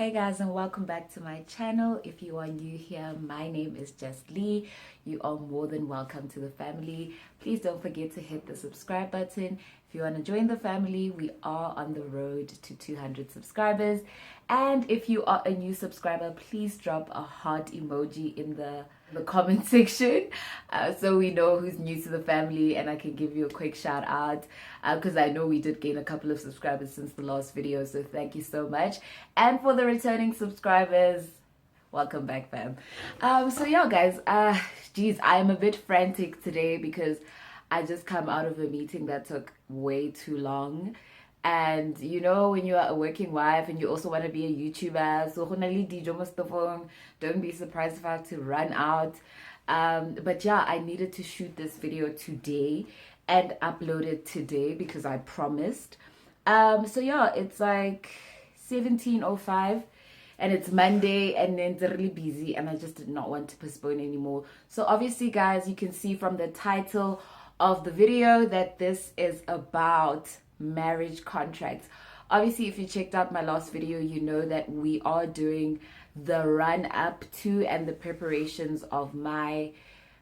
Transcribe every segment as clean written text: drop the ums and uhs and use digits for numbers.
Hey guys, and welcome back to my channel. If you are new here, my name is Just Lee. You are more than welcome to the family. Please don't forget to hit the subscribe button. If you want to join the family, we are on the road to 200 subscribers. And if you are a new subscriber, please drop a heart emoji in the comment section so we know who's new to the family and I can give you a quick shout out because I know we did gain a couple of subscribers since the last video, so thank you so much. And for the returning subscribers, welcome back, fam. So yeah guys, geez, I'm a bit frantic today because I just come out of a meeting that took way too long. And you know, when you are a working wife and you also want to be a YouTuber, so don't be surprised if I have to run out. But yeah, I needed to shoot this video today and upload it today because I promised. So yeah, it's like 17:05 and it's Monday and then it's really busy and I just did not want to postpone anymore. So obviously guys, you can see from the title of the video that this is about marriage contracts. Obviously, if you checked out my last video, you know that we are doing the run up to and the preparations of my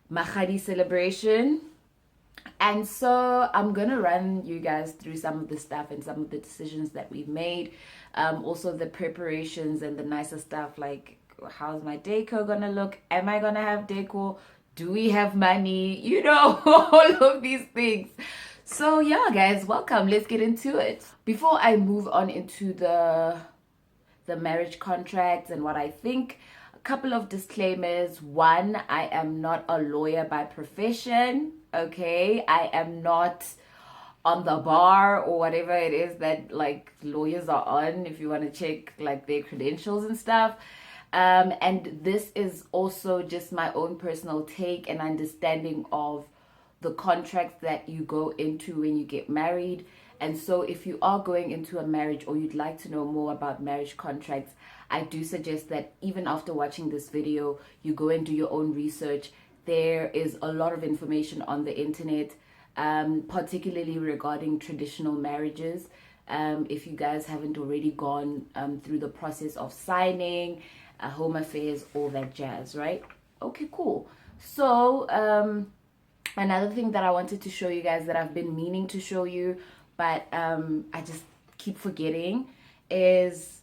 magadi celebration. And so I'm gonna run you guys through some of the stuff and some of the decisions that we've made, also the preparations and the nicer stuff, like how's my decor gonna look, am I gonna have decor, do we have money, you know, all of these things. So yeah guys, welcome, let's get into it. Before I move on into the marriage contracts and what I think, a couple of disclaimers. One, I am not a lawyer by profession, okay? I am not on the bar or whatever it is that like lawyers are on if you want to check like their credentials and stuff. And this is also just my own personal take and understanding of the contracts that you go into when you get married. And so if you are going into a marriage or you'd like to know more about marriage contracts, I do suggest that even after watching this video, you go and do your own research. There is a lot of information on the internet, particularly regarding traditional marriages. If you guys haven't already gone through the process of signing, home affairs, all that jazz, right? Okay, cool. So, another thing that I wanted to show you guys that I've been meaning to show you, but I just keep forgetting, is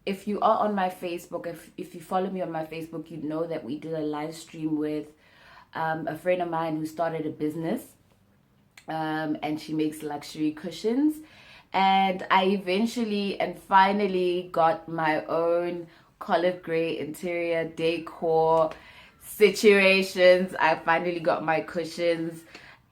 if you are on my Facebook, if you follow me on my Facebook, you'd know that we did a live stream with a friend of mine who started a business and she makes luxury cushions. And I eventually and finally got my own olive gray interior decor situations. I finally got my cushions.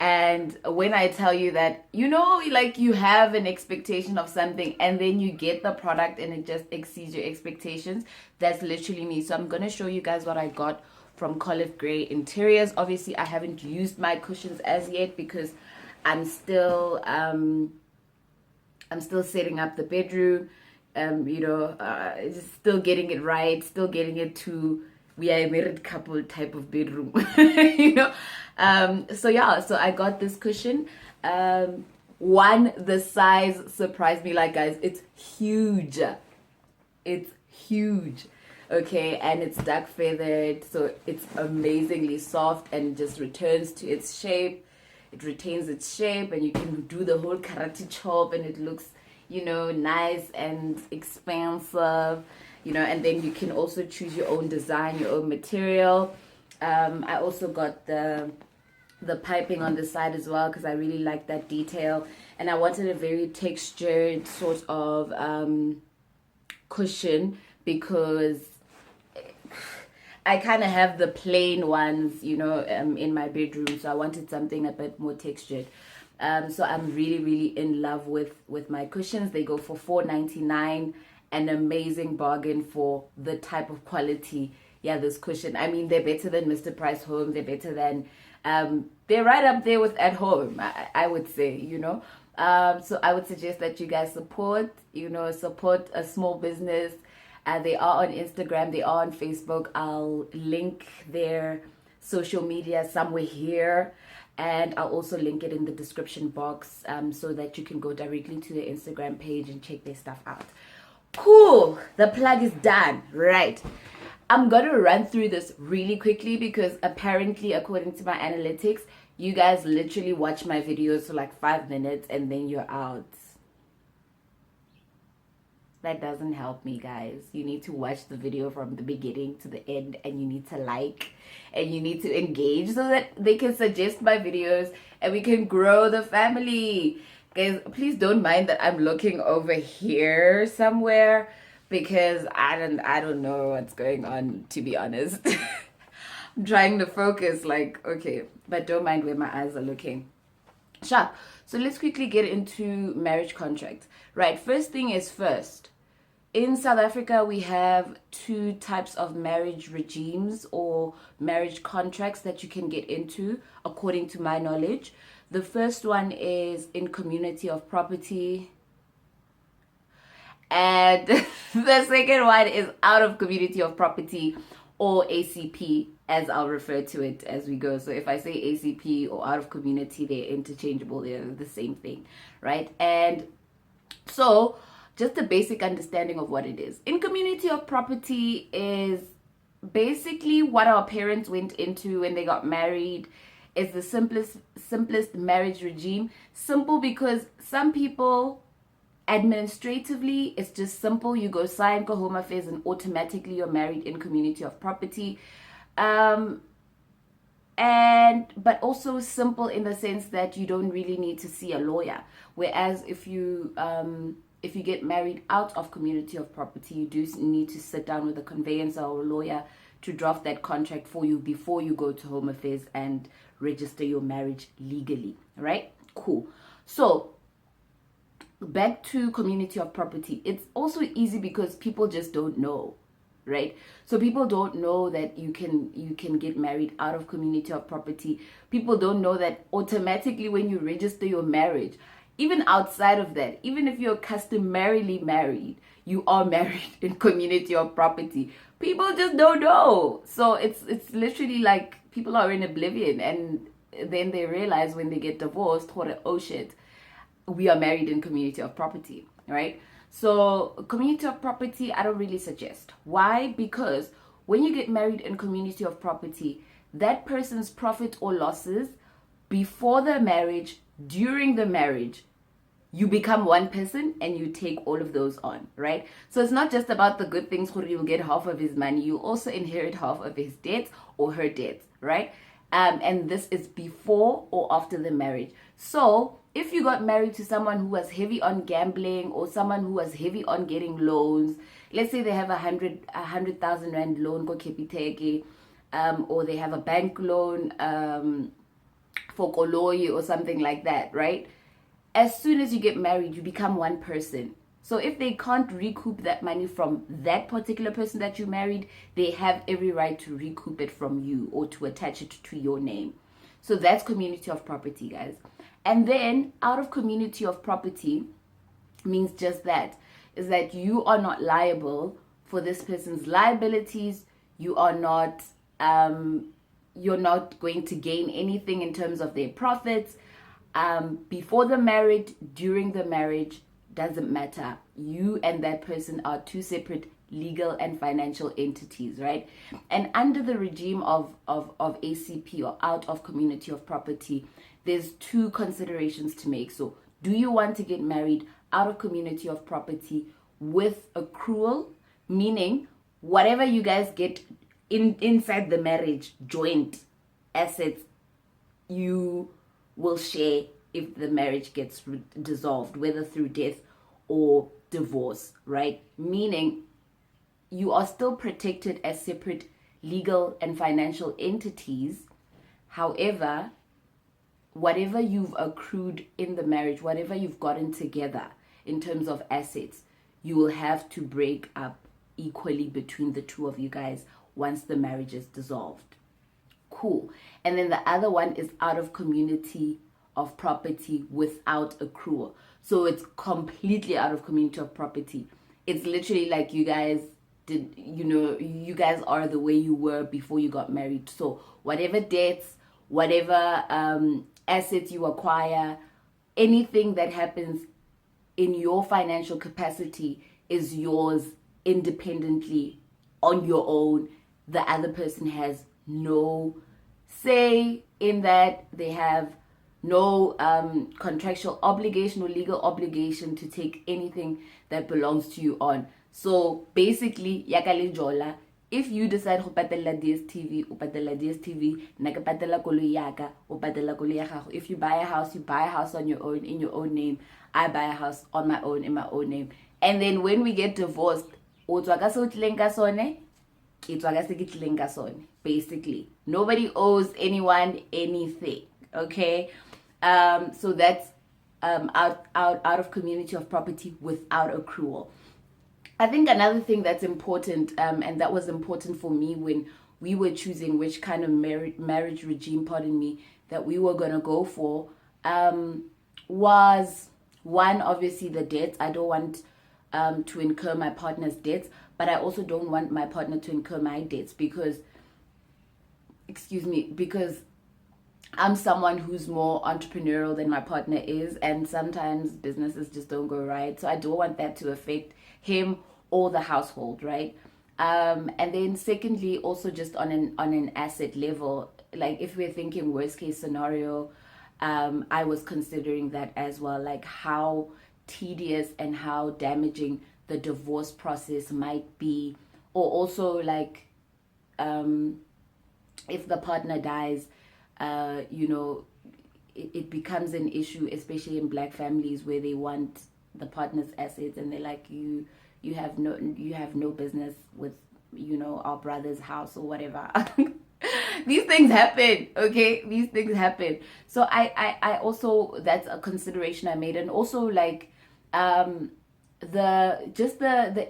And when I tell you that, you know, like you have an expectation of something and then you get the product and it just exceeds your expectations, that's literally me. So I'm going to show you guys what I got from Olive Gray Interiors. Obviously, I haven't used my cushions as yet because I'm still setting up the bedroom, you know, just still getting it right, still getting it to we are a married couple type of bedroom, you know. So yeah, so I got this cushion. One, the size surprised me. Like guys, it's huge. It's huge. Okay, and it's duck feathered, so it's amazingly soft and just returns to its shape. It retains its shape, and you can do the whole karate chop, and it looks, you know, nice and expansive. You know, and then you can also choose your own design, your own material. I also got the piping on the side as well because I really like that detail, and I wanted a very textured sort of cushion because I kind of have the plain ones, you know, in my bedroom, so I wanted something a bit more textured. So I'm really in love with my cushions. They go for $4.99. An amazing bargain for the type of quality. Yeah, this cushion, I mean, they're better than Mr. Price Home. They're better than they're right up there with At Home, I would say, you know. So I would suggest that you guys support a small business. They are on Instagram, they are on Facebook. I'll link their social media somewhere here, and I'll also link it in the description box so that you can go directly to their Instagram page and check their stuff out. Cool, the plug is done. Right, I'm gonna run through this really quickly because apparently, according to my analytics, you guys literally watch my videos for like 5 minutes and then you're out. That doesn't help me, guys. You need to watch the video from the beginning to the end, and you need to like and you need to engage so that they can suggest my videos and we can grow the family. Guys, please don't mind that I'm looking over here somewhere because I don't know what's going on, to be honest. I'm trying to focus, like, okay, but don't mind where my eyes are looking. Sure. So let's quickly get into marriage contracts. Right, first thing is first. In South Africa, we have two types of marriage regimes or marriage contracts that you can get into, according to my knowledge. The first one is in community of property, and the second one is out of community of property, or ACP, as I'll refer to it as we go. So if I say ACP or out of community, they're interchangeable, they're the same thing, right? And so just a basic understanding of what it is. In community of property is basically what our parents went into when they got married. Is the simplest marriage regime. Simple because some people, administratively, it's just simple. You go sign Home Affairs and automatically you're married in community of property. And but also simple in the sense that you don't really need to see a lawyer. Whereas if you get married out of community of property, you do need to sit down with a conveyancer or a lawyer to draft that contract for you before you go to Home Affairs and register your marriage legally, right? Cool. So back to community of property. It's also easy because people just don't know, right? So people don't know that you can get married out of community of property. People don't know that automatically when you register your marriage, even outside of that, even if you're customarily married, you are married in community of property. People just don't know. So it's literally like people are in oblivion, and then they realize when they get divorced, oh shit, we are married in community of property, right? So community of property, I don't really suggest. Why? Because when you get married in community of property, that person's profit or losses before the marriage, during the marriage, you become one person and you take all of those on, right? So it's not just about the good things where you'll get half of his money, you also inherit half of his debts or her debts, right? And this is before or after the marriage. So if you got married to someone who was heavy on gambling or someone who was heavy on getting loans, let's say they have 100,000 rand loan, go Capitec, or they have a bank loan for Koloi or something like that, right? As soon as you get married, you become one person. So if they can't recoup that money from that particular person that you married, they have every right to recoup it from you or to attach it to your name. So that's community of property, guys. And then out of community of property means just that, is that you are not liable for this person's liabilities. You are not, you're not going to gain anything in terms of their profits. Before the marriage, during the marriage, doesn't matter. You and that person are two separate legal and financial entities, right? And under the regime of ACP, or out of community of property, there's two considerations to make. So do you want to get married out of community of property with accrual, meaning whatever you guys get inside the marriage, joint assets, you will share if the marriage gets dissolved, whether through death or divorce, right? Meaning you are still protected as separate legal and financial entities. However, whatever you've accrued in the marriage, whatever you've gotten together in terms of assets, you will have to break up equally between the two of you guys once the marriage is dissolved. Cool. And then the other one is out of community of property without accrual. So it's completely out of community of property. It's literally like you guys did, you guys are the way you were before you got married. So whatever debts, whatever assets you acquire, anything that happens in your financial capacity is yours independently on your own. The other person has no say in that. They have no contractual obligation or legal obligation to take anything that belongs to you on. So basically, yakale if you decide to patela DSTV, or patela DSTV, naka patela koloi yaka, or patela koloi ya gago. If you buy a house, you buy a house on your own, in your own name. I buy a house on my own, in my own name. And then when we get divorced, basically, nobody owes anyone anything. Okay, so that's out of community of property without accrual. I think another thing that's important, and that was important for me when we were choosing which kind of marriage regime, that we were going to go for, was one, obviously the debts. I don't want to incur my partner's debts, but I also don't want my partner to incur my debts because I'm someone who's more entrepreneurial than my partner is, and sometimes businesses just don't go right. So I don't want that to affect him or the household, right? And then secondly, also just on an asset level, like if we're thinking worst case scenario, I was considering that as well, like how tedious and how damaging the divorce process might be, or also like if the partner dies, it becomes an issue, especially in Black families where they want the partner's assets and they're like, you have no business with our brother's house or whatever. These things happen, okay? These things happen. So I also, that's a consideration I made. And also like the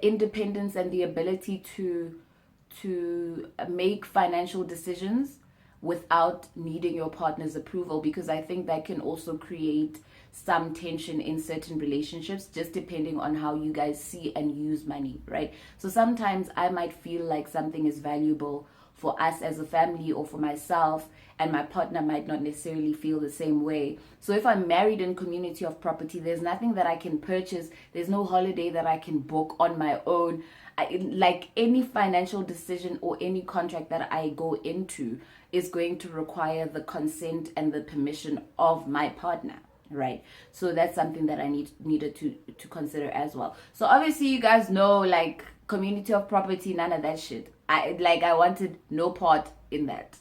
independence and the ability to make financial decisions without needing your partner's approval, because I think that can also create some tension in certain relationships, just depending on how you guys see and use money, right? So sometimes I might feel like something is valuable for us as a family or for myself, and my partner might not necessarily feel the same way. So if I'm married in community of property, there's nothing that I can purchase, there's no holiday that I can book on my own. Like any financial decision or any contract that I go into is going to require the consent and the permission of my partner, right? So that's something that I needed to consider as well. So obviously you guys know, like, community of property, none of that shit. I wanted no part in that.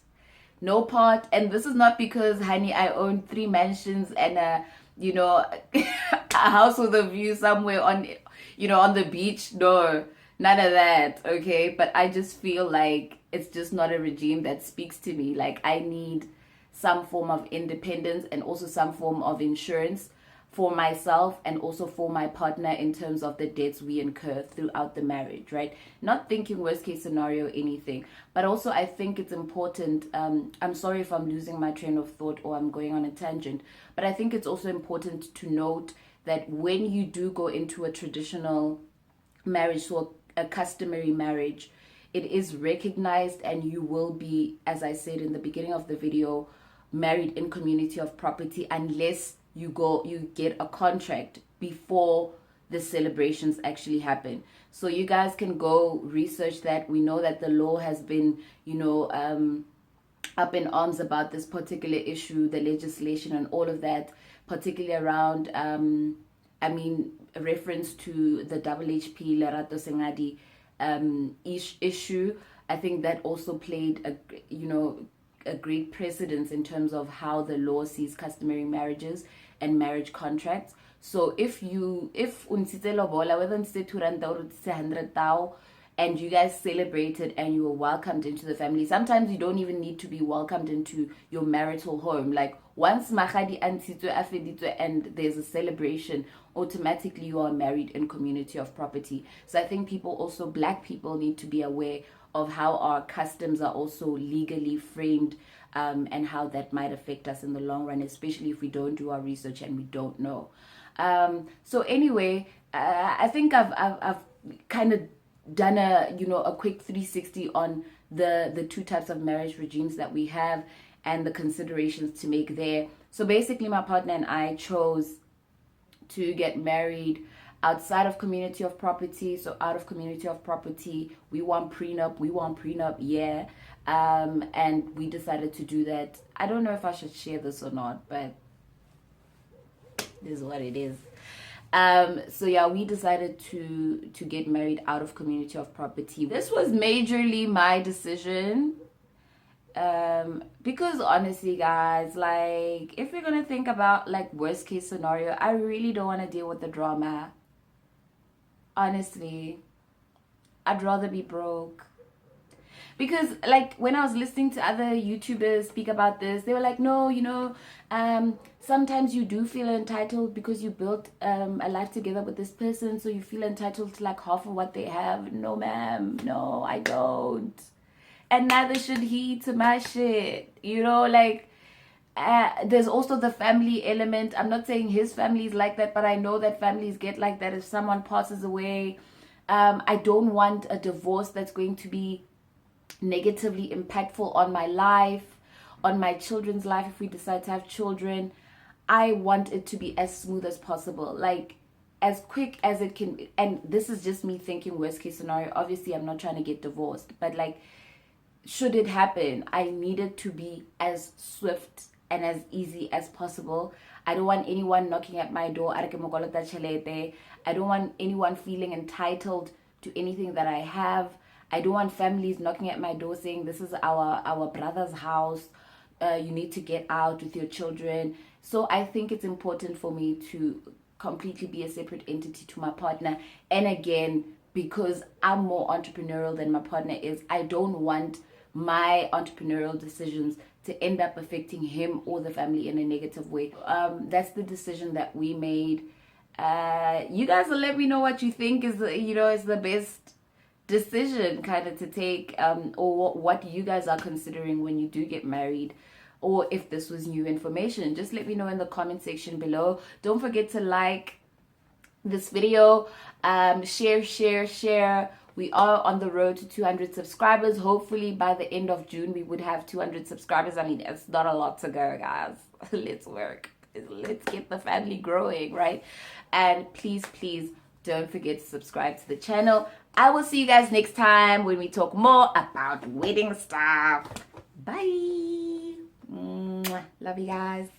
No part. And this is not because, honey, I own 3 mansions and a house with a view somewhere on the beach. No, none of that, okay? But I just feel like it's just not a regime that speaks to me. Like, I need some form of independence and also some form of insurance for myself and also for my partner in terms of the debts we incur throughout the marriage, right? Not thinking worst case scenario anything, but also I think it's important, I'm sorry if I'm losing my train of thought or I'm going on a tangent, but I think it's also important to note that when you do go into a traditional marriage, so a customary marriage, it is recognized and you will be, as I said in the beginning of the video, married in community of property unless you get a contract before the celebrations actually happen. So you guys can go research that. We know that the law has been, up in arms about this particular issue, the legislation and all of that, particularly around, reference to the HHP Lerato Sengadi issue. I think that also played a great precedence in terms of how the law sees customary marriages and marriage contracts. So if unsitse lobola, whether unsitse 200 or 100 tau, and you guys celebrated and you were welcomed into the family, sometimes you don't even need to be welcomed into your marital home. Like, once magadi antitswe afeditswe and there's a celebration, automatically you are married in community of property. So I think Black people need to be aware of how our customs are also legally framed, and how that might affect us in the long run, especially if we don't do our research and we don't know. So anyway, I think I've kind of done a quick 360 on the 2 types of marriage regimes that we have and the considerations to make there. So basically my partner and I chose to get married outside of community of property. So out of community of property, we want prenup, yeah. And we decided to do that. I don't know if I should share this or not, but this is what it is. So yeah, we decided to get married out of community of property. This was majorly my decision. Because honestly, guys, like, if we're gonna think about like worst case scenario, I really don't want to deal with the drama. Honestly, I'd rather be broke. Because like when I was listening to other YouTubers speak about this, they were like, no, you know, sometimes you do feel entitled because you built a life together with this person, so you feel entitled to like half of what they have. No, ma'am, no, I don't. And neither should he to my shit, you know. Like, there's also the family element. I'm not saying his family is like that, but I know that families get like that if someone passes away. I don't want a divorce that's going to be negatively impactful on my life, on my children's life if we decide to have children. I want it to be as smooth as possible, like as quick as it can. And this is just me thinking worst case scenario. Obviously, I'm not trying to get divorced, but like, should it happen, I need it to be as swift and as easy as possible. I don't want anyone knocking at my door. I don't want anyone feeling entitled to anything that I have. I don't want families knocking at my door saying, this is our brother's house. You need to get out with your children. So I think it's important for me to completely be a separate entity to my partner. And again, because I'm more entrepreneurial than my partner is, I don't want my entrepreneurial decisions to end up affecting him or the family in a negative way. That's the decision that we made. You guys will let me know what you think is the best decision kind of to take, or what you guys are considering when you do get married, or if this was new information. Just let me know in the comment section below. Don't forget to like this video, share. We are on the road to 200 subscribers. Hopefully by the end of June we would have 200 subscribers. I mean, it's not a lot to go, guys. Let's work, let's get the family growing, right? And please don't forget to subscribe to the channel. I will see you guys next time when we talk more about wedding stuff. Bye. Love you guys.